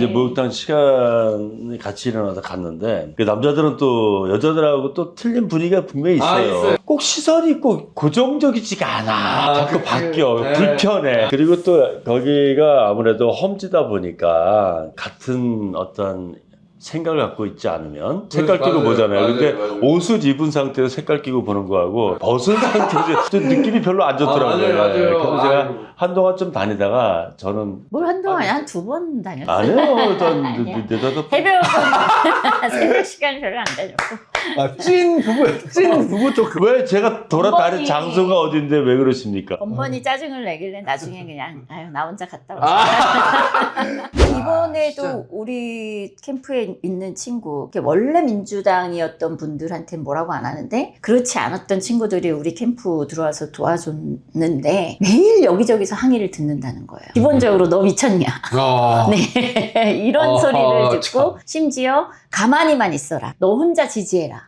이제 목욕탕 시간이 같이 일어나서 갔는데 그 남자들은 또 여자들하고 또 틀린 분위기가 분명히 있어요. 꼭 시선이 꼭 고정적이지가 않아. 자꾸 바뀌어. 네. 불편해. 그리고 또 거기가 아무래도 험지다 보니까 같은 어떤 생각을 갖고 있지 않으면 색깔 끼고 보잖아요. 근데 옷을 입은 상태에서 색깔 끼고 보는 거하고 벗은 상태에서 좀 느낌이 별로 안 좋더라고요. 맞아요. 그래서 제가 한동안 좀 다니다가 저는 뭘 한동안 한 2번 다녔어요. 아니요. 아니야. 내다가 새벽은 새벽 시간 별로 안 다녔고. 찐 부부 쪽 왜 제가 돌아다닌 번번이- 장소가 어딘데 왜 그러십니까? 번번이 짜증을 내길래 나중에 그냥 아유 나 혼자 갔다 왔어. 이번에도 진짜. 우리 캠프에 있는 친구 원래 민주당이었던 분들한테 뭐라고 안 하는데 그렇지 않았던 친구들이 우리 캠프 들어와서 도와줬는데 매일 여기저기서 항의를 듣는다는 거예요. 기본적으로 너 미쳤냐? 네 이런 소리를 듣고 참. 심지어 가만히만 있어라. 너 혼자 지지해라.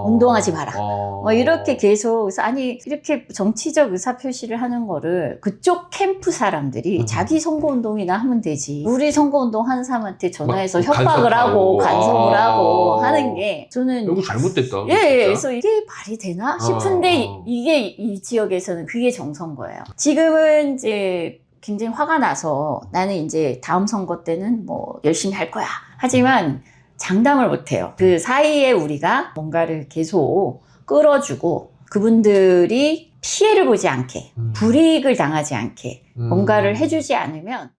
운동하지 마라. 뭐 이렇게 계속 그래서 아니 이렇게 정치적 의사 표시를 하는 거를 그쪽 캠프 사람들이 자기 선거운동이나 하면 되지 우리 선거운동 하는 사람한테 전화해서 막 협박을 하고 간섭을 아. 하고 하는 게 저는 이거 잘못됐다. 예, 진짜. 그래서 이게 말이 되나 싶은데 이게 이 지역에서는 그게 정서인 거예요. 지금은 이제 굉장히 화가 나서 나는 이제 다음 선거 때는 뭐 열심히 할 거야. 하지만 장담을 못 해요. 그 사이에 우리가 뭔가를 계속 끌어주고 그분들이 피해를 보지 않게 불이익을 당하지 않게 뭔가를 해주지 않으면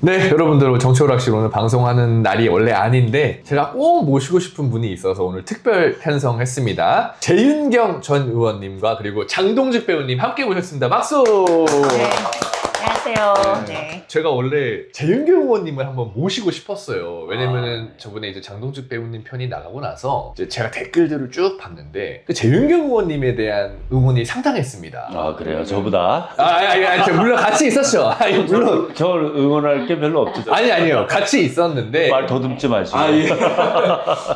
네, 여러분들 정치오락실 오늘 방송하는 날이 원래 아닌데 제가 꼭 모시고 싶은 분이 있어서 오늘 특별 편성했습니다. 재윤경 전 의원님과 그리고 장동직 배우님 함께 모셨습니다. 박수! 네. 안녕하세요. 네. 제가 원래 재윤경 의원님을 한번 모시고 싶었어요. 왜냐면은 저번에 이제 장동직 배우님 편이 나가고 나서 이제 제가 댓글들을 쭉 봤는데 그 재윤경 의원님에 대한 응원이 상당했습니다. 아 그래요? 저보다? 물론 같이 있었죠. 물론 저를 응원할 게 별로 없죠. 아니요 같이 있었는데 말 더듬지 마시고.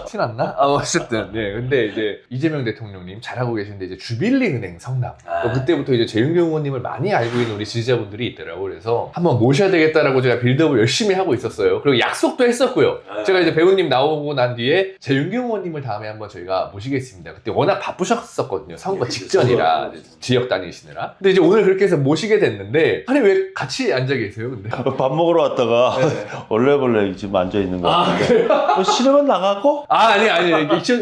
티났나? 어쨌든 네 근데 이제 이재명 대통령님 잘하고 계신데 이제 주빌리은행 성남 또 그때부터 이제 재윤경 의원님을 많이 알고 있는 우리 지지자분들이 있더라고요. 그래서 한번 모셔야 되겠다라고 제가 빌드업을 열심히 하고 있었어요. 그리고 약속도 했었고요. 제가 이제 배우님 나오고 난 뒤에 재윤경 의원님을 다음에 한번 저희가 모시겠습니다. 그때 워낙 바쁘셨었거든요. 선거 직전이라 지역 다니시느라. 근데 이제 오늘 그렇게 해서 모시게 됐는데 아니 왜 같이 앉아 계세요? 근데 밥 먹으러 왔다가 얼레벌레 지금 앉아 있는 거 같은데. 뭐 싫으면 나가고? 아니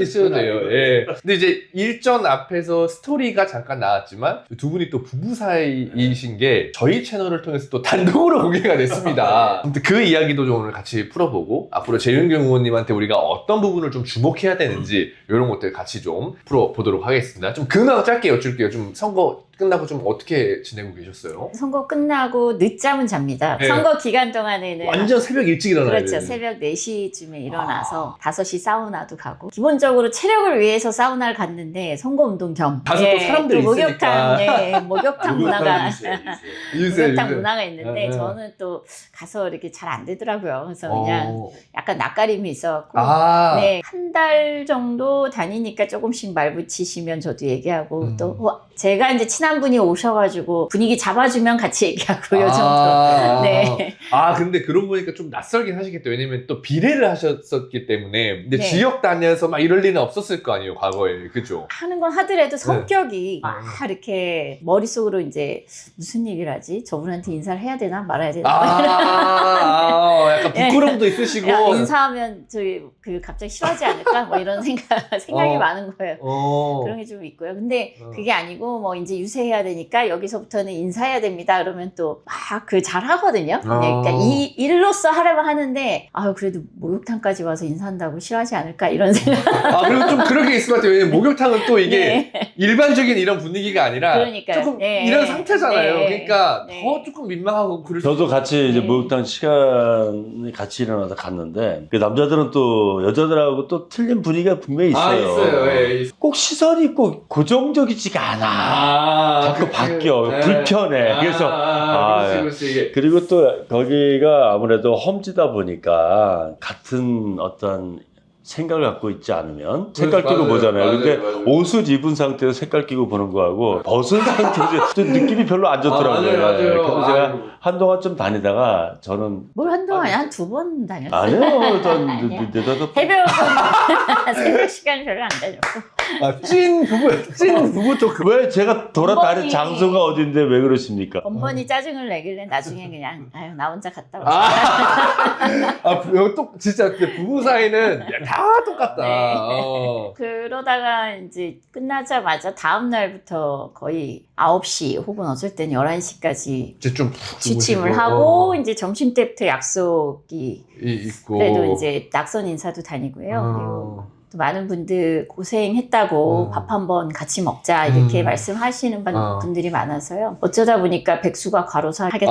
있어도 돼요. 예. 근데 이제 일전 앞에서 스토리가 잠깐 나왔지만 두 분이 또 부부 사이이신 게 저희 채널을 통해서 또 단독으로 공개가 됐습니다. 아무튼 그 이야기도 좀 오늘 같이 풀어보고 앞으로 재윤경 의원님한테 우리가 어떤 부분을 좀 주목해야 되는지 이런 것들 같이 좀 풀어보도록 하겠습니다. 좀 근황 짧게 여쭐게요. 좀 선거 끝나고 좀 어떻게 지내고 계셨어요? 선거 끝나고 늦잠은 잡니다. 네. 선거 기간 동안에는 완전 새벽 일찍 일어나야 그렇죠. 돼요. 새벽 4시쯤에 일어나서 5시 사우나도 가고 기본적으로 체력을 위해서 사우나를 갔는데 선거운동 겸 가서 또 사람들이 또 있으니까. 목욕탕 문화가 목욕탕 있어요. 문화가 있는데 네. 저는 또 가서 이렇게 잘 안 되더라고요. 그래서 그냥 약간 낯가림이 있어갖고 네, 한 달 정도 다니니까 조금씩 말 붙이시면 저도 얘기하고 또 제가 이제 친한 분이 오셔가지고 분위기 잡아주면 같이 얘기하고 요 정도. 네. 근데 그러고 보니까 좀 낯설긴 하시겠다. 왜냐면 또 비례를 하셨었기 때문에 근데 네. 지역 다녀서 막 이럴 리는 없었을 거 아니에요, 과거에. 그죠? 하는 건 하더라도 성격이 네. 막 이렇게 머릿속으로 이제 무슨 얘기를 하지? 저분한테 인사를 해야 되나 말아야 되나? 약간 부끄럼도 있으시고. 야, 인사하면 저희 그 갑자기 싫어하지 않을까? 뭐 이런 생각이 많은 거예요. 그런 게 좀 있고요. 근데 그게 아니고 뭐 이제 유세해야 되니까 여기서부터는 인사해야 됩니다. 그러면 또 막 그 잘하거든요. 그러니까 이 일로서 하려고 하는데 그래도 목욕탕까지 와서 인사한다고 싫어하지 않을까 이런 생각. 그리고 좀 그런 게 있을 것 같아요. 왜냐면 목욕탕은 또 이게 네. 일반적인 이런 분위기가 아니라 그러니까요. 조금 네. 이런 상태잖아요. 네. 그러니까 네. 더 조금 민망하고 그럴 저도 같이 이제 네. 목욕탕 시간이 같이 일어나서 갔는데 그 남자들은 또 여자들하고 또 틀린 분위기가 분명히 있어요. 예. 꼭 시선이 꼭 고정적이지가 않아. 자꾸 바뀌어. 불편해. 그래서 그렇지, 이게. 그리고 또 거기가 아무래도 험지다 보니까 같은 어떤 생각을 갖고 있지 않으면 색깔 끼고 보잖아요. 근데 옷을 입은 상태에서 색깔 끼고 보는 거하고 벗은 상태에서 좀 느낌이 별로 안 좋더라고요. 맞아요. 그래서 제가 한동안 좀 다니다가 저는 뭘 한동안 한 2번 다녔어요. 아니요, 전 늦어서 새벽은 새벽 시간 별로 안 다녔고. 찐 부부 쪽 왜 제가 돌아다닌 번번이- 장소가 어딘데 왜 그러십니까? 번번이 짜증을 내길래 나중에 그냥 아유 나 혼자 갔다 왔어. 여기 또 진짜 부부 사이는 다 똑같다. 네. 어. 그러다가 이제 끝나자마자 다음 날부터 거의 9시 혹은 어쩔 땐 11시까지 이제 좀 취침을 주무시고, 하고 이제 점심 때부터 약속이 있고. 그래도 이제 낙선 인사도 다니고요. 그리고 또 많은 분들 고생했다고 밥 한번 같이 먹자 이렇게 말씀하시는 분들이 많아서요. 어쩌다 보니까 백수가 과로사 하겠다.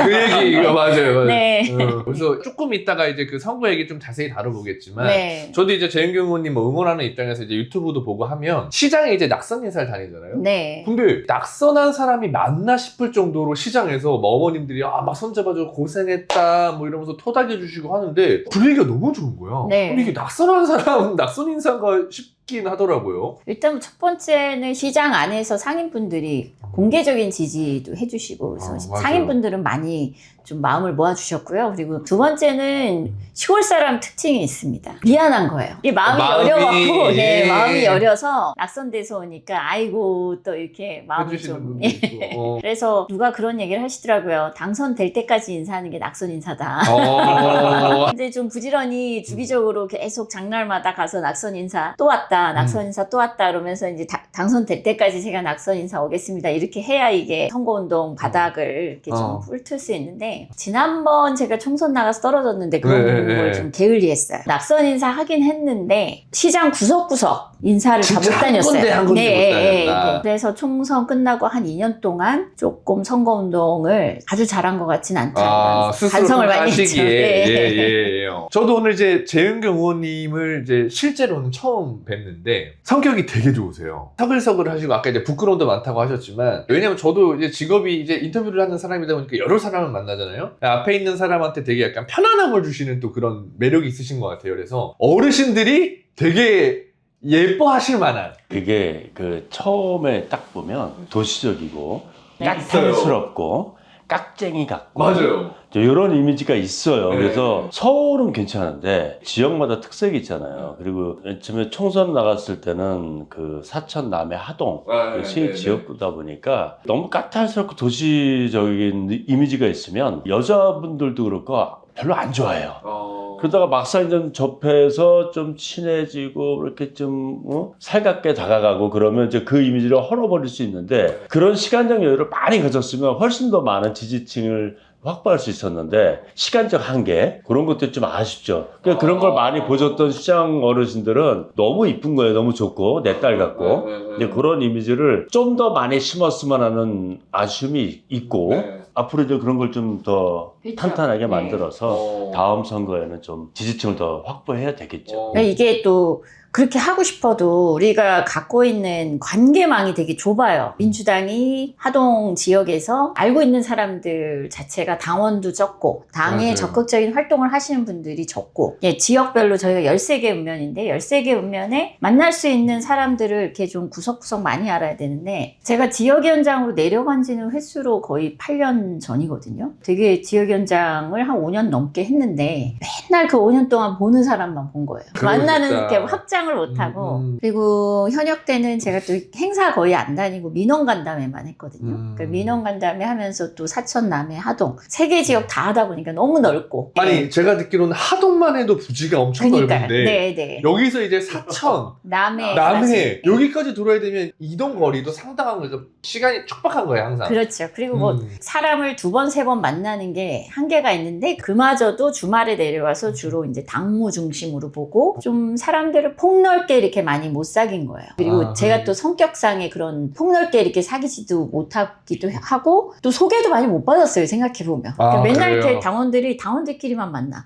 그 얘기 이거 맞아요. 네. 그래서 조금 이따가 이제 그 선거 얘기 좀 자세히 다뤄보겠지만 네. 저도 이제 재윤경 의원님 뭐 응원하는 입장에서 이제 유튜브도 보고 하면 시장에 이제 낙선 인사를 다니잖아요. 네. 근데 낙선한 사람이 맞나 싶을 정도로 시장에서 뭐 어머님들이 막 손잡아주고 고생했다 뭐 이러면서 토닥여 주시고 하는데 분위기가 너무 좋은 거야. 네. 근데 이게 낙선한 사람 낙선 인사가 쉽긴 하더라고요. 일단 첫 번째는 시장 안에서 상인분들이 공개적인 지지도 해주시고 그래서 맞아요. 상인분들은 많이 좀 마음을 모아주셨고요. 그리고 두 번째는 시골 사람 특징이 있습니다. 미안한 거예요. 이 마음이 여려갖고 네, 마음이 여려서 낙선돼서 오니까 아이고 또 이렇게 마음이 해주시는 좀 분도 있고. 그래서 누가 그런 얘기를 하시더라고요. 당선될 때까지 인사하는 게 낙선 인사다. 근데 좀 부지런히 주기적으로 계속 장날마다 가서 낙선 인사 또 왔다, 낙선 인사 또 왔다 그러면서 이제 당선될 때까지 제가 낙선 인사 오겠습니다. 이렇게 해야 이게 선거운동 바닥을 이렇게 좀 훑을 수 있는데 지난번 제가 총선 나가서 떨어졌는데 그런 걸 좀 게을리했어요. 낙선 인사 하긴 했는데 시장 구석구석 인사를 다 못 다녔어요. 한 군데 못 다녔다. 그래서 총선 끝나고 한 2년 동안 조금 선거운동을 아주 잘한 것 같진 않다. 반성을 많이 했죠. 예. 저도 오늘 이제 재윤경 의원님을 이제 실제로는 처음 뵀는데 성격이 되게 좋으세요. 서글서글 하시고 아까 이제 부끄러움도 많다고 하셨지만 왜냐면 저도 이제 직업이 이제 인터뷰를 하는 사람이다 보니까 여러 사람을 만나잖아요. 앞에 있는 사람한테 되게 약간 편안함을 주시는 또 그런 매력이 있으신 것 같아요. 그래서 어르신들이 되게 예뻐하실 만한 그게 그 처음에 딱 보면 도시적이고 네. 깍쟁스럽고 깍쟁이 같고 맞아요. 이런 이미지가 있어요. 네. 그래서 서울은 괜찮은데 지역마다 특색이 있잖아요. 그리고 처음에 총선 나갔을 때는 그 사천 남해 하동 그 시내 지역구다 보니까 너무 까탈스럽고 도시적인 이미지가 있으면 여자분들도 그렇고 별로 안 좋아해요. 그러다가 막상 이제 접해서 좀 친해지고 이렇게 좀 살갑게 다가가고 그러면 이제 그 이미지를 헐어버릴 수 있는데 그런 시간적 여유를 많이 가졌으면 훨씬 더 많은 지지층을 확보할 수 있었는데 시간적 한계 그런 것도 좀 아쉽죠. 그러니까 그런 걸 많이 보셨던 시장 어르신들은 너무 이쁜 거예요. 너무 좋고 내 딸 같고 근데 그런 이미지를 좀 더 많이 심었으면 하는 아쉬움이 있고 앞으로 이제 그런 걸 좀 더 탄탄하게 만들어서 다음 선거에는 좀 지지층을 더 확보해야 되겠죠. 이게 또 그렇게 하고 싶어도 우리가 갖고 있는 관계망이 되게 좁아요. 민주당이 하동 지역에서 알고 있는 사람들 자체가 당원도 적고 당에 맞아요. 적극적인 활동을 하시는 분들이 적고 지역별로 저희가 13개 읍면인데 13개 읍면에 만날 수 있는 사람들을 이렇게 좀 구석구석 많이 알아야 되는데 제가 지역위원장으로 내려간 지는 횟수로 거의 8년 전이거든요. 되게 지역위원장을 한 5년 넘게 했는데 맨날 그 5년 동안 보는 사람만 본 거예요. 만나는 이렇게 확장 을 못하고 그리고 현역 때는 제가 또 행사 거의 안 다니고 민원 간담회만 했거든요. 그 민원 간담회 하면서 또 사천 남해 하동 3개 지역 다 하다 보니까 너무 넓고 아니 제가 듣기로는 하동만 해도 부지가 엄청 그러니까요. 넓은데 네. 여기서 이제 사천 남해 여기까지 돌아야 되면 이동 거리도 상당한 거죠. 시간이 촉박한 거예요 항상. 그렇죠. 그리고 뭐 사람을 2번, 3번 만나는 게 한계가 있는데 그마저도 주말에 내려와서 주로 이제 당무 중심으로 보고 좀 사람들을 폭넓게 이렇게 많이 못 사귄 거예요. 그리고 제가 또 성격상에 그런 폭넓게 이렇게 사귀지도 못하기도 하고 또 소개도 많이 못 받았어요. 생각해보면. 그러니까 맨날 이렇게 당원들끼리만 만나.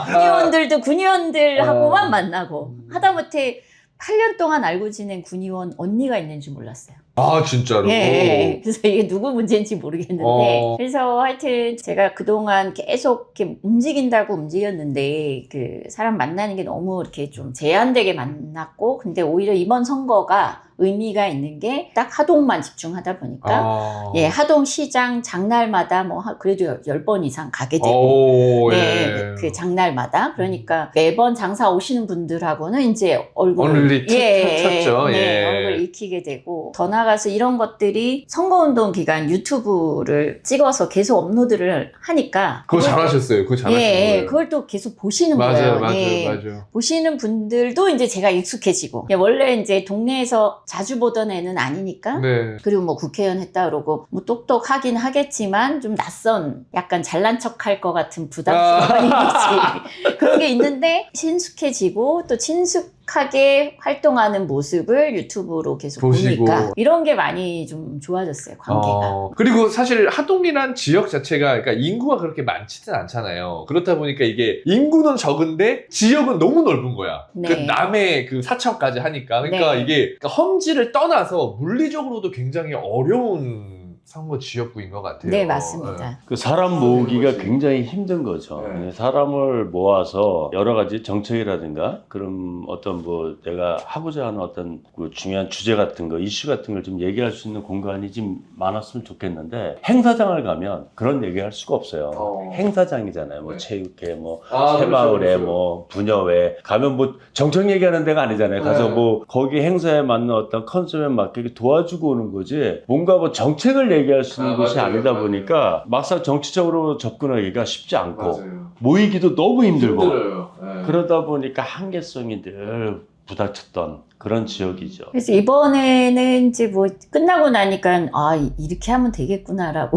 군의원들도 군의원들하고만 만나고 하다못해 8년 동안 알고 지낸 군의원 언니가 있는 줄 몰랐어요. 아, 진짜로? 예. 그래서 이게 누구 문제인지 모르겠는데. 그래서 하여튼 제가 그동안 계속 이렇게 움직인다고 움직였는데, 그 사람 만나는 게 너무 이렇게 좀 제한되게 만났고, 근데 오히려 이번 선거가 의미가 있는 게 딱 하동만 집중하다 보니까 예, 하동 시장 장날마다 뭐 그래도 10번 이상 가게 되고 네, 그 장날마다 그러니까 매번 장사 오시는 분들하고는 이제 얼굴이 쳤죠. 네, 얼굴 익히게 되고 더 나아가서 이런 것들이 선거운동 기간 유튜브를 찍어서 계속 업로드를 하니까 그거 잘하셨어요. 그거 잘하신 거예요. 그걸 또 계속 보시는 맞아요, 거예요. 맞아요. 보시는 분들도 이제 제가 익숙해지고 원래 이제 동네에서 자주 보던 애는 아니니까 네. 그리고 뭐 국회의원 했다 그러고 뭐 똑똑하긴 하겠지만 좀 낯선 약간 잘난 척할 것 같은 부담스러운 이미지 그런 게 있는데 친숙해지고 또 친숙하게 활동하는 모습을 유튜브로 계속 보시고. 보니까 이런 게 많이 좀 좋아졌어요, 관계가. 그리고 사실 하동이란 지역 자체가 그러니까 인구가 그렇게 많지는 않잖아요. 그렇다 보니까 이게 인구는 적은데 지역은 너무 넓은 거야. 네. 그 남의 그 사천까지 하니까 그러니까 네. 이게 그러니까 험지를 떠나서 물리적으로도 굉장히 어려운 선거 지역구인 것 같아요. 네, 맞습니다. 네. 그 사람 모으기가 굉장히 힘든 거죠. 네. 사람을 모아서 여러 가지 정책이라든가 그런 어떤 뭐 내가 하고자 하는 어떤 그 중요한 주제 같은 거, 이슈 같은 걸 좀 얘기할 수 있는 공간이 좀 많았으면 좋겠는데 행사장을 가면 그런 얘기할 수가 없어요. 행사장이잖아요. 뭐 네. 체육회, 뭐 그렇죠, 새마을에, 그렇죠. 뭐 부녀회 가면 뭐 정책 얘기하는 데가 아니잖아요. 가서 네. 뭐 거기 행사에 맞는 어떤 컨셉에 맞게 도와주고 오는 거지. 뭔가 뭐 정책을 얘기할 수 있는 곳이 맞아요, 아니다 맞아요. 보니까 막상 정치적으로 접근하기가 쉽지 않고 맞아요. 모이기도 너무 힘들고 힘들어요. 네. 그러다 보니까 한계성이 늘 부닥쳤던 그런 지역이죠. 그래서 이번에는 이제 뭐 끝나고 나니까 아 이렇게 하면 되겠구나라고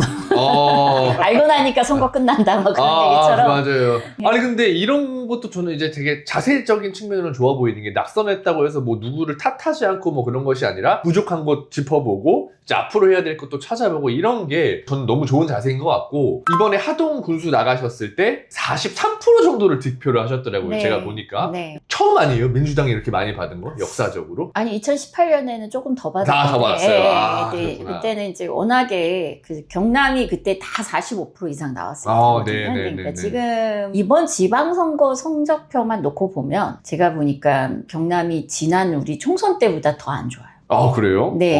알고 나니까 선거 끝난다 뭐 그런 얘기처럼 맞아요. 아니 근데 이런 것도 저는 이제 되게 자세적인 측면으로 좋아 보이는 게 낙선했다고 해서 뭐 누구를 탓하지 않고 뭐 그런 것이 아니라 부족한 것 짚어보고 이제 앞으로 해야 될 것도 찾아보고 이런 게 저는 너무 좋은 자세인 것 같고 이번에 하동 군수 나가셨을 때 43% 정도를 득표를 하셨더라고요. 네. 제가 보니까 네. 처음 아니에요? 민주당이 이렇게 많이 받은 거? 역사적으로? 아니 2018년에는 조금 더 받았는데 더 받았어요. 네, 그렇구나. 그때는 이제 워낙에 그 경남이 그때 다 45% 이상 나왔을 때거든요. 그러니까 지금 이번 지방선거 성적표만 놓고 보면 제가 보니까 경남이 지난 우리 총선 때보다 더 안 좋아요. 아 그래요? 네.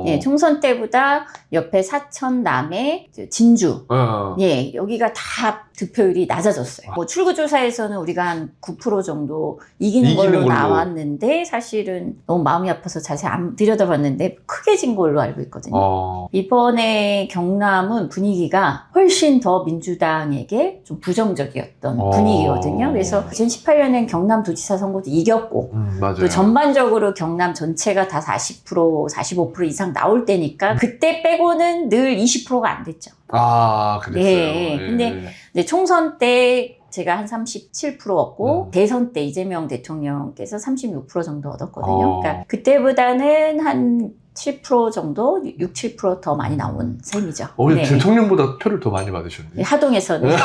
네, 총선 때보다 옆에 사천, 남해, 진주 예, 여기가 다 득표율이 낮아졌어요. 뭐 출구조사에서는 우리가 한 9% 정도 이기는 걸로 나왔는데 사실은 너무 마음이 아파서 자세히 안 들여다봤는데 크게 진 걸로 알고 있거든요. 이번에 경남은 분위기가 훨씬 더 민주당에게 좀 부정적이었던 분위기거든요. 그래서 2018년엔 경남도지사 선거도 이겼고 맞아요. 또 전반적으로 경남 전체가 다 40%, 45% 이상 나올 때니까 그때 빼고는 늘 20%가 안 됐죠. 아, 그랬어요. 네. 근데 이제 총선 때 제가 한 37% 얻고 대선 때 이재명 대통령께서 36% 정도 얻었거든요. 그러니까 그때보다는 한 7% 정도, 6, 7% 많이 나온 셈이죠. 네. 대통령보다 표를 더 많이 받으셨네요. 하동에서는. 네.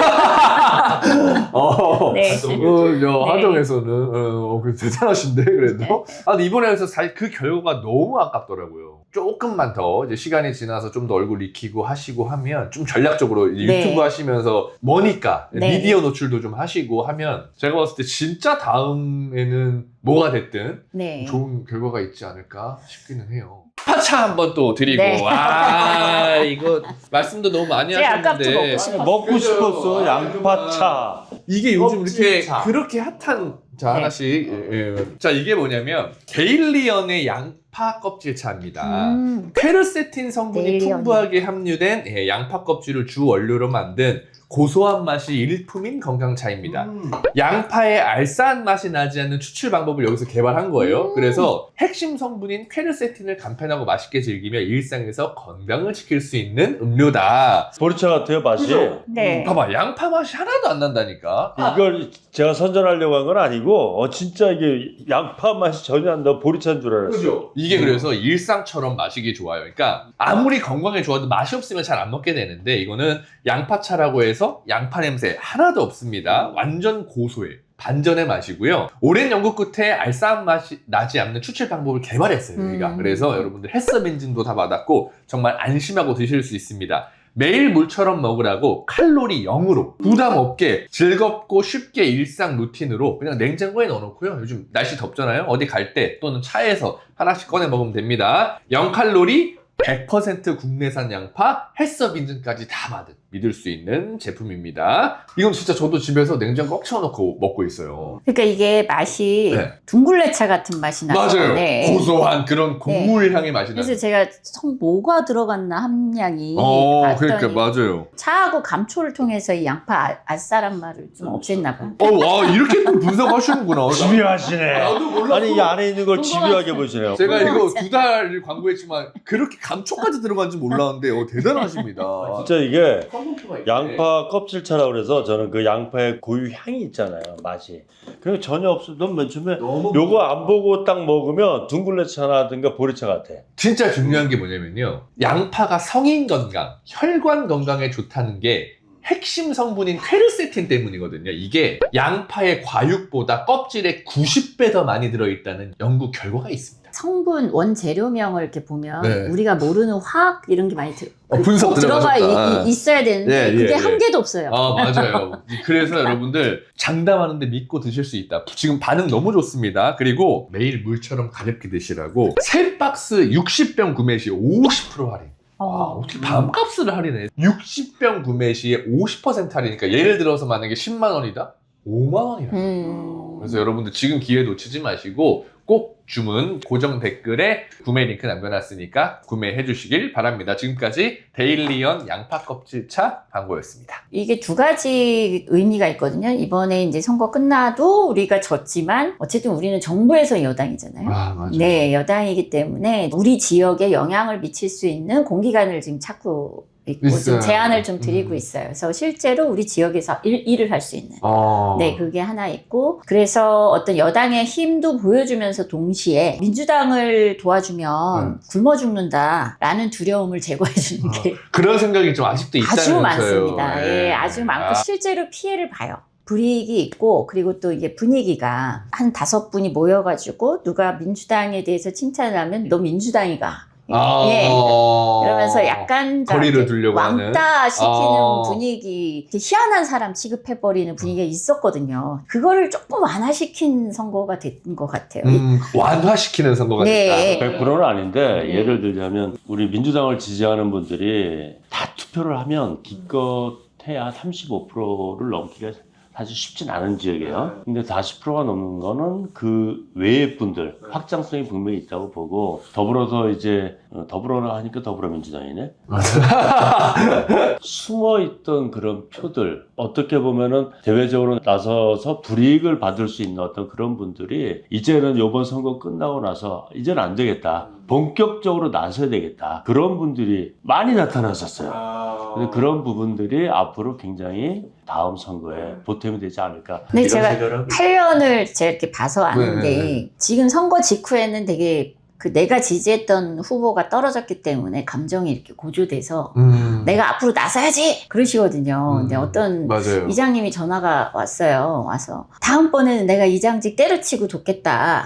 하동에서는 대단하신데 그래도. 네. 아, 근데 이번에 해서 사실 그 결과가 너무 아깝더라고요. 조금만 더 이제 시간이 지나서 좀 더 얼굴 익히고 하시고 하면 좀 전략적으로 네. 유튜브 하시면서 뭐니까 네. 미디어 노출도 좀 하시고 하면 제가 봤을 때 진짜 다음에는 뭐가 됐든 네. 좋은 결과가 있지 않을까 싶기는 해요. 파차 한번 또 드리고 네. 와 이거 말씀도 너무 많이 제가 아까부터 하셨는데 먹고 싶었어요. 먹고 싶었어 양파차. 이게 요즘 이렇게 껍질차. 그렇게 핫한 자 네. 하나씩 자 이게 뭐냐면 데일리언의 양파 껍질차입니다. 퀘르세틴 성분이 데일리언. 풍부하게 함유된 양파 껍질을 주 원료로 만든 고소한 맛이 일품인 건강차입니다. 양파의 알싸한 맛이 나지 않는 추출 방법을 여기서 개발한 거예요. 그래서 핵심 성분인 퀘르세틴을 간편하고 맛있게 즐기며 일상에서 건강을 지킬 수 있는 음료다. 보리차 같아요 맛이. 그죠? 네. 봐봐 양파 맛이 하나도 안 난다니까. 이걸 제가 선전하려고 한 건 아니고 진짜 이게 양파 맛이 전혀 안 나. 보리차인 줄 알았어요. 그죠? 이게 그래서 일상처럼 마시기 좋아요. 그러니까 아무리 건강에 좋아도 맛이 없으면 잘 안 먹게 되는데 이거는 양파차라고 해서 양파 냄새 하나도 없습니다. 완전 고소해. 반전의 맛이고요. 오랜 연구 끝에 알싸한 맛이 나지 않는 추출 방법을 개발했어요, 저희가. 그래서 여러분들 햇섭 인증도 다 받았고 정말 안심하고 드실 수 있습니다. 매일 물처럼 먹으라고 칼로리 0으로 부담 없게 즐겁고 쉽게 일상 루틴으로 그냥 냉장고에 넣어놓고요. 요즘 날씨 덥잖아요. 어디 갈 때 또는 차에서 하나씩 꺼내 먹으면 됩니다. 0칼로리 100% 국내산 양파, 햇섭 인증까지 다 받은 믿을 수 있는 제품입니다. 이건 진짜 저도 집에서 냉장고 꽉 채워놓고 먹고 있어요. 그러니까 이게 맛이 네. 둥글레차 같은 맛이 나요. 맞아요. 네. 고소한 그런 곡물 향의 맛이 나요. 그래서 제가 뭐가 들어갔나 함량이 봤더니 그러니까 맞아요. 차하고 감초를 통해서 이 양파 알싸란 맛을 좀 없앴나 봐요. 와, 이렇게 또 분석하시는구나. 집요하시네. 나도 몰랐어. 아니 이 안에 있는 걸 궁금하죠. 집요하게 보시네요. 제가 이거 2달 광고했지만 그렇게 감초까지 들어간 줄 몰랐는데 대단하십니다. 진짜 이게 성분표가 있네. 양파 껍질차라고 그래서 저는 그 양파의 고유 향이 있잖아요. 맛이. 그리고 전혀 없어. 넌 맨 처음에 너무 요거 안 보고 딱 먹으면 둥글레차나든가 보리차 같아. 진짜 중요한 게 뭐냐면요. 양파가 성인 건강, 혈관 건강에 좋다는 게 핵심 성분인 퀘르세틴 때문이거든요. 이게 양파의 과육보다 껍질에 90배 더 많이 들어있다는 연구 결과가 있습니다. 성분 원재료명을 이렇게 보면 네. 우리가 모르는 화학 이런 게 많이 분석 꼭 들어가 들어가셨다. 있어야 되는데 예, 그게 예. 한 개도 없어요. 맞아요. 그래서 여러분들 장담하는데 믿고 드실 수 있다. 지금 반응 너무 좋습니다. 그리고 매일 물처럼 가볍게 드시라고 3박스 60병 구매 시 50% 할인. 어떻게 반값을 할인해? 60병 구매 시에 50% 할인이니까 예를 들어서 만약에 10만 원이다? 5만 원이라. 그래서 여러분들 지금 기회 놓치지 마시고 꼭 주문 고정 댓글에 구매 링크 남겨놨으니까 구매해 주시길 바랍니다. 지금까지 데일리언 양파 껍질차 광고였습니다. 이게 두 가지 의미가 있거든요. 이번에 이제 선거 끝나도 우리가 졌지만 어쨌든 우리는 정부에서 여당이잖아요. 맞아요. 네, 여당이기 때문에 우리 지역에 영향을 미칠 수 있는 공기관을 지금 찾고 있고 있어요. 지금 제안을 좀 드리고 있어요. 그래서 실제로 우리 지역에서 일을 할 수 있는. 네, 그게 하나 있고 그래서 어떤 여당의 힘도 보여주면서 동시에 민주당을 도와주면 굶어 죽는다라는 두려움을 제거해 주는 게 그런 생각이 좀 아직도 아주 있다면서요. 많습니다. 예, 아주 많고 실제로 피해를 봐요. 불이익이 있고 그리고 또 이게 분위기가 한 5분이 모여가지고 누가 민주당에 대해서 칭찬을 하면 너 민주당이가 예. 이러면서 약간 거리를 두려고 왕따 시키는 하는. 분위기, 이렇게 희한한 사람 취급해버리는 분위기가 있었거든요. 그거를 조금 완화시킨 선거가 된 것 같아요. 완화시키는 선거가 네. 됐다. 100%는 아닌데 예를 들자면 우리 민주당을 지지하는 분들이 다 투표를 하면 기껏해야 35%를 넘기가 사실 쉽진 않은 지역이에요. 근데 40%가 넘는 거는 그 외의 분들 확장성이 분명히 있다고 보고 더불어서 이제 더불어라 하니까 더불어민주당이네. 숨어있던 그런 표들 어떻게 보면은 대외적으로 나서서 불이익을 받을 수 있는 어떤 그런 분들이 이제는 이번 선거 끝나고 나서 이제는 안 되겠다. 본격적으로 나서야 되겠다. 그런 분들이 많이 나타났었어요. 근데 그런 부분들이 앞으로 굉장히 다음 선거에 보탬이 되지 않을까. 근데 이런 제가 생각을 하고 8년을 제가 이렇게 봐서 아는데 네. 지금 선거 직후에는 되게 그 내가 지지했던 후보가 떨어졌기 때문에 감정이 이렇게 고조돼서 내가 앞으로 나서야지 그러시거든요. 근데 어떤 맞아요. 이장님이 전화가 왔어요. 와서 다음번에는 내가 이장직 때려치고 돕겠다.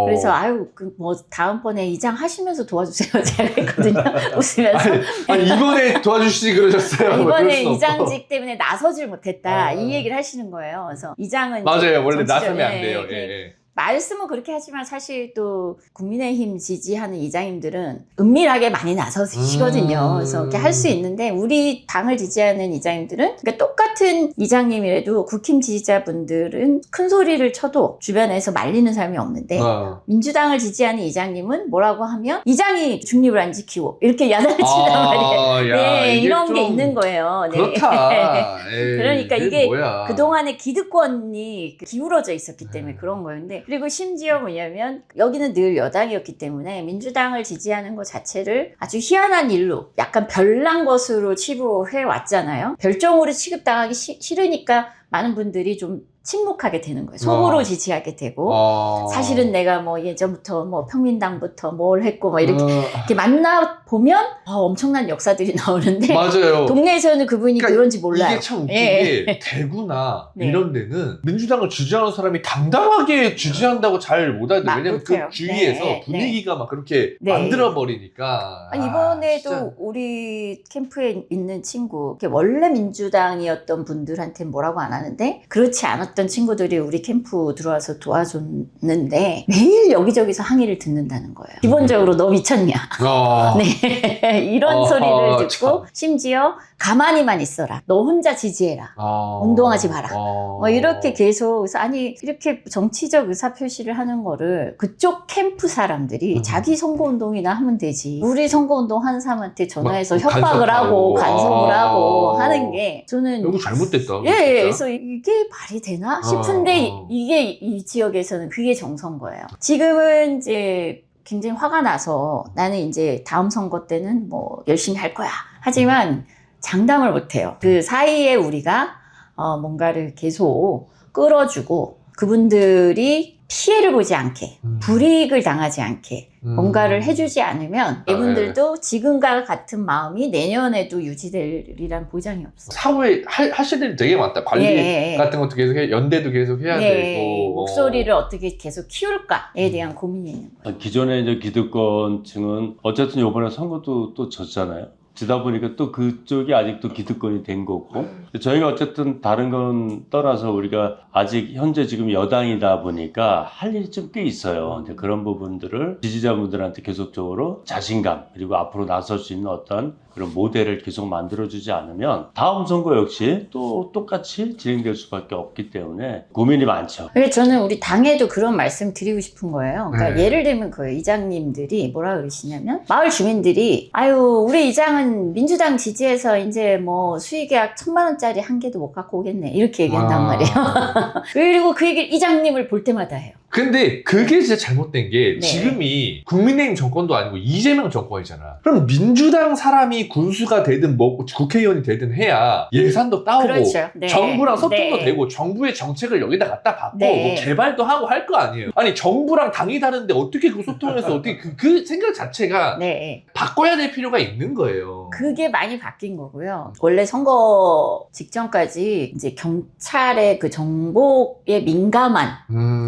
그래서 아유 뭐 다음번에 이장 하시면서 도와주세요. 제가 그랬거든요. 웃으면서 아니, 이번에 도와주시지 그러셨어요. 이번에 이장직 때문에 나서질 못했다. 이 얘기를 하시는 거예요. 그래서 이장은 맞아요. 원래 정치적- 나서면 안 예, 돼요. 예. 예. 말씀은 그렇게 하지만 사실 또 국민의힘 지지하는 이장님들은 은밀하게 많이 나서시거든요. 그래서 이렇게 할 수 있는데 우리 당을 지지하는 이장님들은 그러니까 똑같은 이장님이라도 국힘 지지자분들은 큰 소리를 쳐도 주변에서 말리는 사람이 없는데 민주당을 지지하는 이장님은 뭐라고 하면 이장이 중립을 안 지키고 이렇게 야단치단 말이에요. 네, 이런 게 있는 거예요. 네. 그렇다. 에이, 그러니까 이게 뭐야. 그동안에 기득권이 기울어져 있었기 때문에 그런 거였는데 그리고 심지어 뭐냐면 여기는 늘 여당이었기 때문에 민주당을 지지하는 것 자체를 아주 희한한 일로 약간 별난 것으로 치부해 왔잖아요. 별종으로 취급당하기 싫으니까 많은 분들이 좀 침묵하게 되는 거예요. 속으로 지지하게 되고 사실은 내가 뭐 예전부터 뭐 평민당부터 뭘 했고 뭐 이렇게 만나 보면 엄청난 역사들이 나오는데 맞아요. 동네에서는 그분이 그러니까 그런지 몰라요. 이게 참 웃긴 예. 게 대구나 네. 이런 데는 민주당을 지지하는 사람이 당당하게 지지한다고 잘 못하거든요. 막 왜냐면 못해요. 그 주위에서 네. 분위기가 막 그렇게 네. 만들어버리니까. 아니, 이번에도 진짜. 우리 캠프에 있는 친구, 원래 민주당이었던 분들한테는 뭐라고 안 하는데, 그렇지 않았던 친구들이 우리 캠프 들어와서 도와줬는데, 매일 여기저기서 항의를 듣는다는 거예요. 기본적으로 너 미쳤냐. 네. 이런 소리를 듣고, 참. 심지어 가만히만 있어라. 너 혼자 지지해라. 운동하지 마라. 뭐 이렇게 계속, 그래서 아니, 이렇게 정치적 의사표시를 하는 거를 그쪽 캠프 사람들이 자기 선거운동이나 하면 되지. 우리 선거운동 하는 사람한테 전화해서 막 협박을 하고 간섭을 하고 아. 하는 게 저는 이거 잘못됐다. 예, 진짜. 그래서 이게 말이 되나 싶은데 이게 이 지역에서는 그게 정서인 거예요. 지금은 이제 굉장히 화가 나서 나는 이제 다음 선거 때는 뭐 열심히 할 거야. 하지만 장담을 못 해요. 그 사이에 우리가 뭔가를 계속 끌어주고 그분들이 피해를 보지 않게 불이익을 당하지 않게 뭔가를 해주지 않으면 이분들도 지금과 같은 마음이 내년에도 유지되리란 보장이 없어. 사후에 하실 일이 되게 많다. 관리 예. 같은 것도 계속 해, 연대도 계속 해야 네, 되고. 목소리를 어떻게 계속 키울까에 대한 고민이 있는 거예요. 기존의 이제 기득권층은 어쨌든 이번에 선거도 또 졌잖아요. 지다 보니까 또 그쪽이 아직도 기득권이 된 거고 저희가 어쨌든 다른 건 떠나서 우리가 아직 현재 지금 여당이다 보니까 할 일이 좀 꽤 있어요. 이제 그런 부분들을 지지자분들한테 계속적으로 자신감 그리고 앞으로 나설 수 있는 어떤 그런 모델을 계속 만들어주지 않으면 다음 선거 역시 또 똑같이 진행될 수밖에 없기 때문에 고민이 많죠. 그래서 저는 우리 당에도 그런 말씀 드리고 싶은 거예요. 그러니까 네. 예를 들면 그 이장님들이 뭐라 그러시냐면 마을 주민들이 아유 우리 이장은 민주당 지지해서 이제 뭐 수의계약 1,000만 원짜리 한 개도 못 갖고 오겠네 이렇게 얘기한단 말이에요. 그리고 그 얘기를 이장님을 볼 때마다 해요. 근데 그게 진짜 잘못된 게 네. 지금이 국민의힘 정권도 아니고 이재명 정권이잖아. 그럼 민주당 사람이 군수가 되든 뭐 국회의원이 되든 해야 예산도 따오고 그렇죠. 네. 정부랑 소통도 네. 되고 정부의 정책을 여기다 갖다 받고 네. 뭐 개발도 하고 할 거 아니에요. 아니 정부랑 당이 다른데 어떻게 그 소통해서 어떻게 그 생각 자체가 네. 바꿔야 될 필요가 있는 거예요. 그게 많이 바뀐 거고요. 원래 선거 직전까지 이제 경찰의 그 정보에 민감한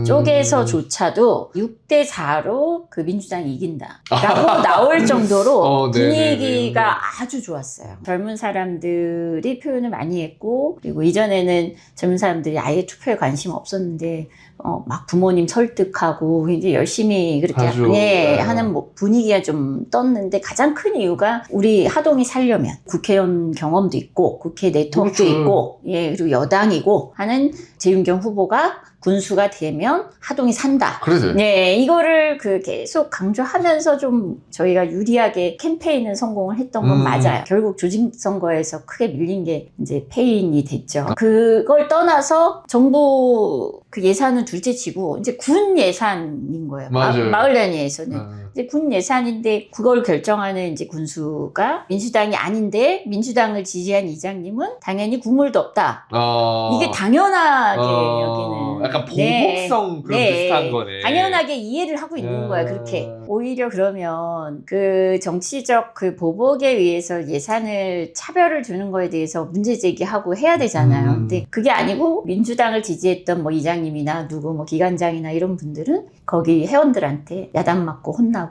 쪽에서조차도 6대4로 그 민주당이 이긴다라고 나올 정도로 분위기가 아주 좋았어요. 젊은 사람들이 표현을 많이 했고 그리고 이전에는 젊은 사람들이 아예 투표에 관심 없었는데 막 부모님 설득하고 이제 열심히 그렇게 하는 뭐 분위기가 좀 떴는데 가장 큰 이유가 우리 하동이 살려면 국회의원 경험도 있고 국회 네트워크도 있고 그리고 여당이고 하는 재윤경 후보가 군수가 되면 하동이 산다. 그래서 네, 이거를 계속 강조하면서 좀 저희가 유리하게 캠페인을 성공을 했던 건 맞아요. 결국 조직선거에서 크게 밀린 게 이제 패인이 됐죠. 그걸 떠나서 정부 그 예산은 둘째치고 이제 군 예산인 거예요. 마을 단위에서는. 이제 군 예산인데 그걸 결정하는 이제 군수가 민주당이 아닌데 민주당을 지지한 이장님은 당연히 국물도 없다. 이게 당연하게 여기는 약간 보복성 그런 비슷한 거네. 당연하게 이해를 하고 있는 거야. 그렇게 오히려 그러면 그 정치적 그 보복에 의해서 예산을 차별을 두는 거에 대해서 문제 제기하고 해야 되잖아요. 근데 그게 아니고 민주당을 지지했던 뭐 이장님이나 누구 뭐 기관장이나 이런 분들은 거기 회원들한테 야단 맞고 혼나고.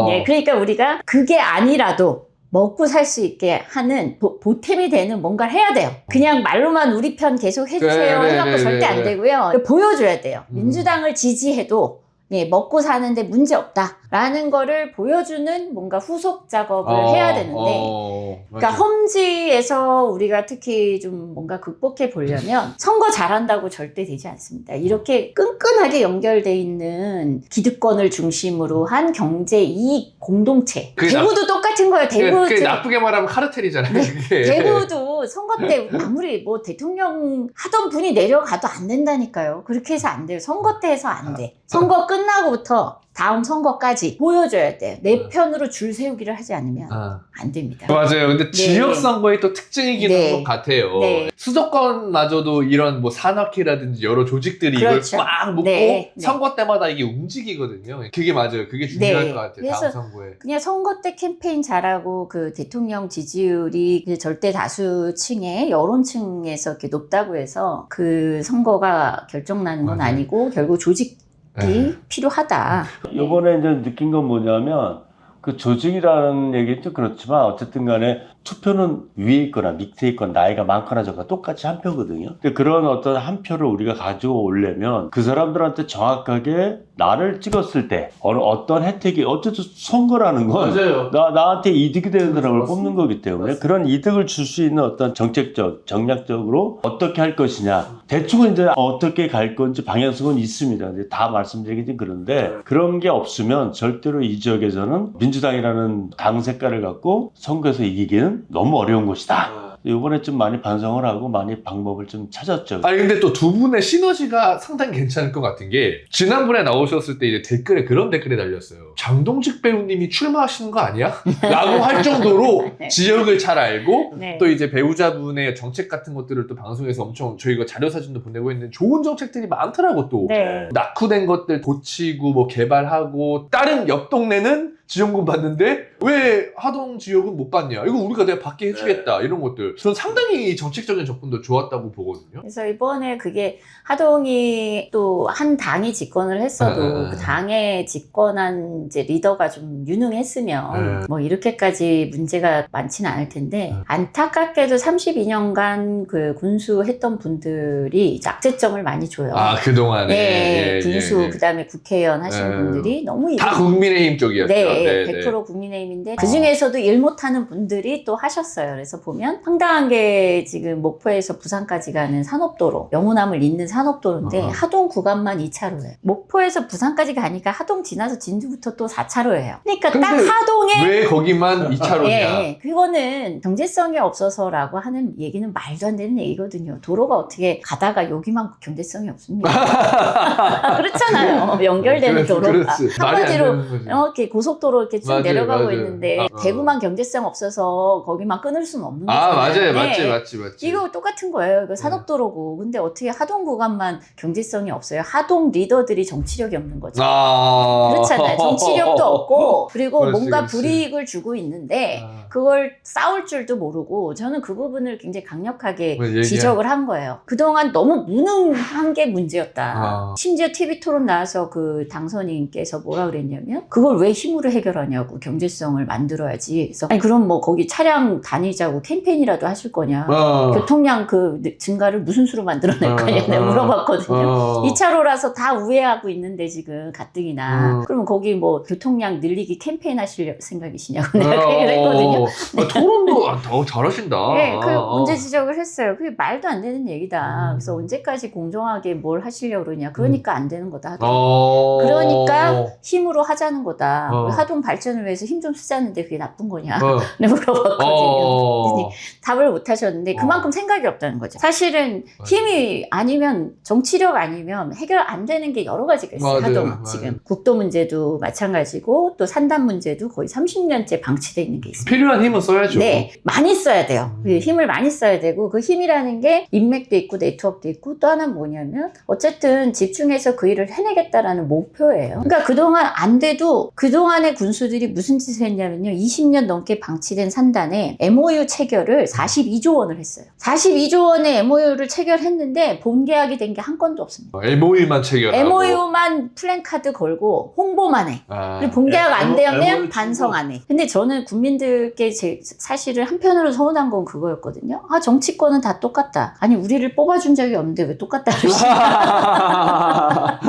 네, 그러니까 우리가 그게 아니라도 먹고 살 수 있게 하는 보탬이 되는 뭔가를 해야 돼요. 그냥 말로만 우리 편 계속 해주세요 해갖고 절대 안 되고요. 보여줘야 돼요. 민주당을 지지해도 먹고 사는데 문제 없다라는 거를 보여주는 뭔가 후속 작업을 해야 되는데 그러니까 험지에서 우리가 특히 좀 뭔가 극복해 보려면 선거 잘한다고 절대 되지 않습니다. 이렇게 끈끈하게 연결돼 있는 기득권을 중심으로 한 경제 이익 공동체. 대구도 똑같은 거예요. 대구 나쁘게 말하면 카르텔이잖아요. 대구도 선거 때 아무리 뭐 대통령 하던 분이 내려가도 안 된다니까요. 그렇게 해서 안 돼요. 선거 때 해서 안 돼. 선거 끝나고부터 다음 선거까지 보여줘야 돼요. 내 편으로 줄 세우기를 하지 않으면 안 됩니다. 맞아요. 근데 지역 선거의 또 특징이긴 네. 한 것 같아요. 네. 수도권마저도 이런 뭐 산악회라든지 여러 조직들이 그렇죠. 이걸 꽉 묶고 네. 네. 선거 때마다 이게 움직이거든요. 그게 맞아요. 그게 중요할 네. 것 같아요. 그래서 다음 선거에. 그냥 선거 때 캠페인 잘하고 그 대통령 지지율이 그 절대 다수층의 여론층에서 이렇게 높다고 해서 그 선거가 결정나는 건 맞아요. 아니고 결국 조직이 네. 필요하다. 이번에 이제 느낀 건 뭐냐면 그 조직이라는 얘기도 그렇지만 어쨌든 간에 투표는 위에 있거나 밑에 있거나 나이가 많거나 적거나 똑같이 한 표거든요. 근데 그런 어떤 한 표를 우리가 가지고 오려면 그 사람들한테 정확하게 나를 찍었을 때 어떤 혜택이 어쨌든 선거라는 건 맞아요. 나한테 이득이 되는 사람을 맞습니다. 뽑는 거기 때문에 맞습니다. 그런 이득을 줄 수 있는 어떤 정책적, 정략적으로 어떻게 할 것이냐. 대충은 이제 어떻게 갈 건지 방향성은 있습니다. 근데 다 말씀드리긴 좀 그런데 그런 게 없으면 절대로 이 지역에서는 민주당이라는 당 색깔을 갖고 선거에서 이기기는 너무 어려운 것이다. 이번에 좀 많이 반성을 하고 많이 방법을 좀 찾았죠. 아니 근데 또 두 분의 시너지가 상당히 괜찮을 것 같은 게 지난번에 나오셨을 때 이제 댓글에 그런 댓글이 달렸어요. 장동직 배우님이 출마하시는 거 아니야? 라고 할 정도로 네. 지역을 잘 알고 네. 또 이제 배우자분의 정책 같은 것들을 또 방송에서 엄청 저희가 자료 사진도 보내고 있는데 좋은 정책들이 많더라고 또. 네. 낙후된 것들 고치고 뭐 개발하고 다른 옆 동네는 지원금 받는데 왜 하동 지역은 못 받냐? 이거 우리가 내가 받게 해주겠다. 이런 것들. 저는 상당히 정책적인 접근도 좋았다고 보거든요. 그래서 이번에 그게 하동이 또 한 당이 집권을 했어도 네. 그 당에 집권한 이제 리더가 좀 유능했으면 네. 뭐 이렇게까지 문제가 많지는 않을 텐데 안타깝게도 32년간 그 군수했던 분들이 악재점을 많이 줘요. 아 그동안에 네, 예, 군수 예, 예. 그다음에 국회의원 하신 네. 분들이 너무 다 국민의힘 쪽이었죠. 네, 네, 100% 국민의힘인데 그 중에서도 일 못하는 분들이 또 하셨어요. 그래서 보면 황당한 게 지금 목포에서 부산까지 가는 산업도로, 영호남을 잇는 산업도로인데 하동 구간만 2차로예요. 목포에서 부산까지 가니까 하동 지나서 진주부터 또 4차로예요. 그러니까 딱 근데 하동에 왜 거기만 2차로냐? 예, 그거는 경제성이 없어서라고 하는 얘기는 말도 안 되는 얘기거든요. 도로가 어떻게 가다가 여기만 경제성이 없습니까? 그렇잖아요. 연결되는 도로가. 그렇지. 말이 안 한마디로 되는 거지. 이렇게 고속도로 이렇게 쭉 맞아요, 내려가고 맞아요. 있는데 대구만 경제성 없어서 거기만 끊을 수는 없는 거죠. 아 맞아요, 맞지. 이거 똑같은 거예요. 이거 산업도로고. 근데 어떻게 하동 구간만 경제성이 없어요? 하동 리더들이 정치력이 없는 거죠. 그렇잖아요. 정치력도 없고 그리고 그렇지, 뭔가 그렇지. 불이익을 주고 있는데 그걸 싸울 줄도 모르고 저는 그 부분을 굉장히 강력하게 뭐 얘기해. 지적을 한 거예요. 그동안 너무 무능한 게 문제였다. 심지어 TV 토론 나와서 그 당선인께서 뭐라 그랬냐면 그걸 왜 힘으로 해결하냐고 경제성을 만들어야지. 그래서 아니 그럼 뭐 거기 차량 다니자고 캠페인이라도 하실 거냐. 교통량 그 증가를 무슨 수로 만들어낼 거냐 내가 물어봤거든요. 2차로라서 다 우회하고 있는데 지금 가뜩이나 그러면 거기 뭐 교통량 늘리기 캠페인 하실 생각이시냐고 내가 얘기를 했거든요. 토론도 더 잘하신다. 네, 그 문제 지적을 했어요. 그게 말도 안 되는 얘기다. 그래서 언제까지 공정하게 뭘 하시려고 그러냐. 그러니까 안 되는 거다. 그러니까 힘으로 하자는 거다. 하동 발전을 위해서 힘 좀 쓰자는데 그게 나쁜 거냐. 물어봤거든요. 답을 못 하셨는데 그만큼 생각이 없다는 거죠. 사실은 힘이 아니면 정치력 아니면 해결 안 되는 게 여러 가지가 있어요. 하동 지금 국도 문제도 마찬가지고 또 산단 문제도 거의 30년째 방치돼 있는 게 있어요. 필요한 힘은 써야죠. 네, 많이 써야 돼요. 그 힘을 많이 써야 되고 그 힘이라는 게 인맥도 있고 네트워크도 있고 또 하나는 뭐냐면 어쨌든 집중해서 그 일을 해내겠다라는 목표예요. 그러니까 그동안 안 돼도 그동안의 군수들이 무슨 짓을 했냐면요. 20년 넘게 방치된 산단에 MOU 체결을 42조 원을 했어요. 42조 원의 MOU를 체결했는데 본계약이 된 게 한 건도 없습니다. MOU만 체결하고. MOU만 플랜카드 걸고 홍보만 해. 그리고 본계약 안 되면 반성 안 해. 근데 저는 국민들께 사실은 한편으로 서운한 건 그거였거든요. 아, 정치권은 다 똑같다. 아니, 우리를 뽑아준 적이 없는데 왜 똑같다 그러시냐.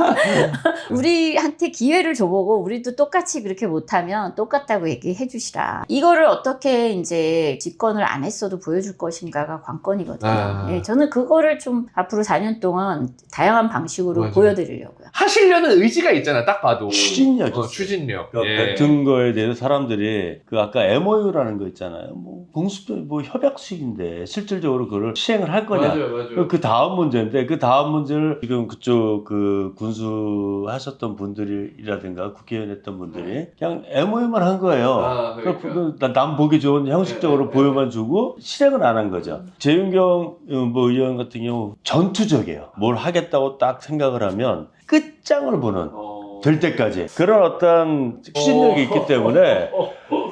우리한테 기회를 줘보고 우리도 똑같이 그렇게 못하면 똑같다고 얘기해 주시라. 이거를 어떻게 이제 집권을 안 했어도 보여줄 것인가가 관건이거든요. 네, 저는 그거를 좀 앞으로 4년 동안 다양한 방식으로 맞아요. 보여드리려고요. 하시려는 의지가 있잖아, 딱 봐도. 추진력이 추진력. 그러니까 뱉은 거에 대해서 사람들이 그 아까 MOU라는 거 있잖아요. 뭐 공수표 뭐 협약식인데 실질적으로 그걸 시행을 할 거냐. 맞아요. 그 다음 문제인데 그 다음 문제를 지금 그쪽 그 군수하시는 하셨던 분들이라든가 국회의원 했던 분들이 그냥 MOU만 한 거예요. 아, 그러니까. 남 보기 좋은 형식적으로 네, 보여만 주고 실행은 안 한 거죠. 재윤경 뭐 의원 같은 경우 전투적이에요. 뭘 하겠다고 딱 생각을 하면 끝장을 보는 될 때까지 그런 어떤 추진력이 있기 때문에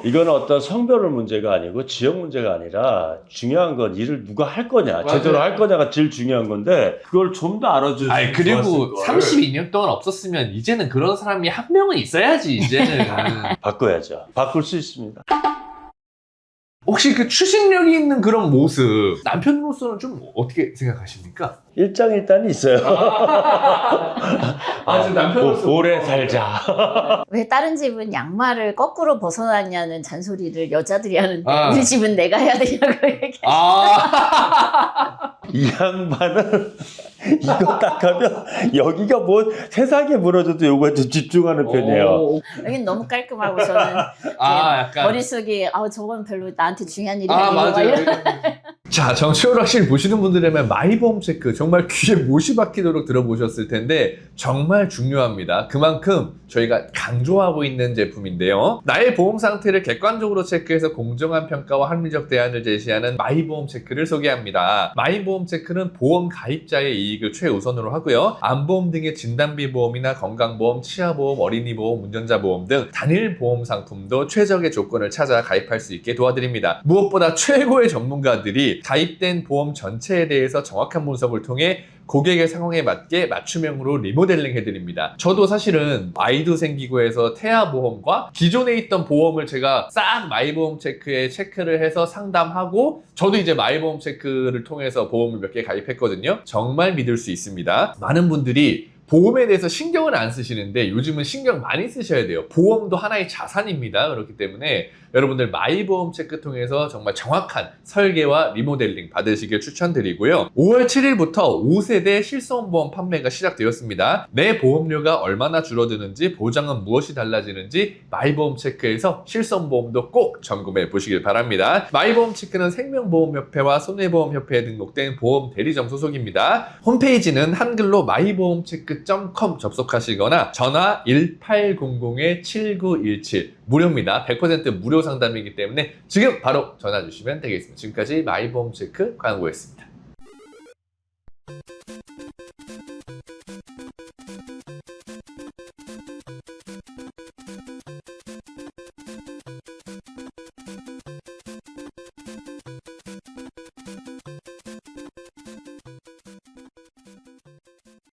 이거는 어떤 성별의 문제가 아니고 지역 문제가 아니라 중요한 건 일을 누가 할 거냐, 맞아요. 제대로 할 거냐가 제일 중요한 건데 그걸 좀 더 알아주면 아니 그리고 32년 동안 없었으면 이제는 그런 사람이 한 명은 있어야지 이제는. 바꿔야죠. 바꿀 수 있습니다. 혹시 그 추진력이 있는 그런 모습 남편으로서는 좀 어떻게 생각하십니까? 일장일단이 있어요. 지금 남편으로서 오래 살자. 왜 다른 집은 양말을 거꾸로 벗어났냐는 잔소리를 여자들이 하는데 아. 우리 집은 내가 해야 되냐고 얘기해. 이 양반은 이거 딱 하면 여기가 뭐 세상에 무너져도 요거에 좀 집중하는 편이에요. 여긴 너무 깔끔하고 저는 약간 머릿속에 저건 별로 나한테 중요한 일이 아 아니고 막 맞아요. 이런. 자, 정치오락실 보시는 분들이라면 마이보험 체크 정말 귀에 못이 박히도록 들어보셨을 텐데 정말 중요합니다. 그만큼 저희가 강조하고 있는 제품인데요. 나의 보험 상태를 객관적으로 체크해서 공정한 평가와 합리적 대안을 제시하는 마이보험 체크를 소개합니다. 마이보험 체크는 보험 가입자의 이익을 최우선으로 하고요. 암보험 등의 진단비 보험이나 건강보험, 치아보험, 어린이보험, 운전자보험 등 단일 보험 상품도 최적의 조건을 찾아 가입할 수 있게 도와드립니다. 무엇보다 최고의 전문가들이 가입된 보험 전체에 대해서 정확한 분석을 통해 고객의 상황에 맞게 맞춤형으로 리모델링 해드립니다. 저도 사실은 아이도 생기고 해서 태아보험과 기존에 있던 보험을 제가 싹 마이보험 체크에 체크를 해서 상담하고 저도 이제 마이보험 체크를 통해서 보험을 몇 개 가입했거든요. 정말 믿을 수 있습니다. 많은 분들이 보험에 대해서 신경을 안 쓰시는데 요즘은 신경 많이 쓰셔야 돼요. 보험도 하나의 자산입니다. 그렇기 때문에 여러분들 마이보험 체크 통해서 정말 정확한 설계와 리모델링 받으시길 추천드리고요. 5월 7일부터 5세대 실손보험 판매가 시작되었습니다. 내 보험료가 얼마나 줄어드는지, 보장은 무엇이 달라지는지 마이보험 체크에서 실손보험도 꼭 점검해 보시길 바랍니다. 마이보험 체크는 생명보험협회와 손해보험협회에 등록된 보험 대리점 소속입니다. 홈페이지는 한글로 마이보험체크.com 접속하시거나 전화 1800-7917 무료입니다. 100% 무료 상담이기 때문에 지금 바로 전화 주시면 되겠습니다. 지금까지 마이보험체크 광고였습니다.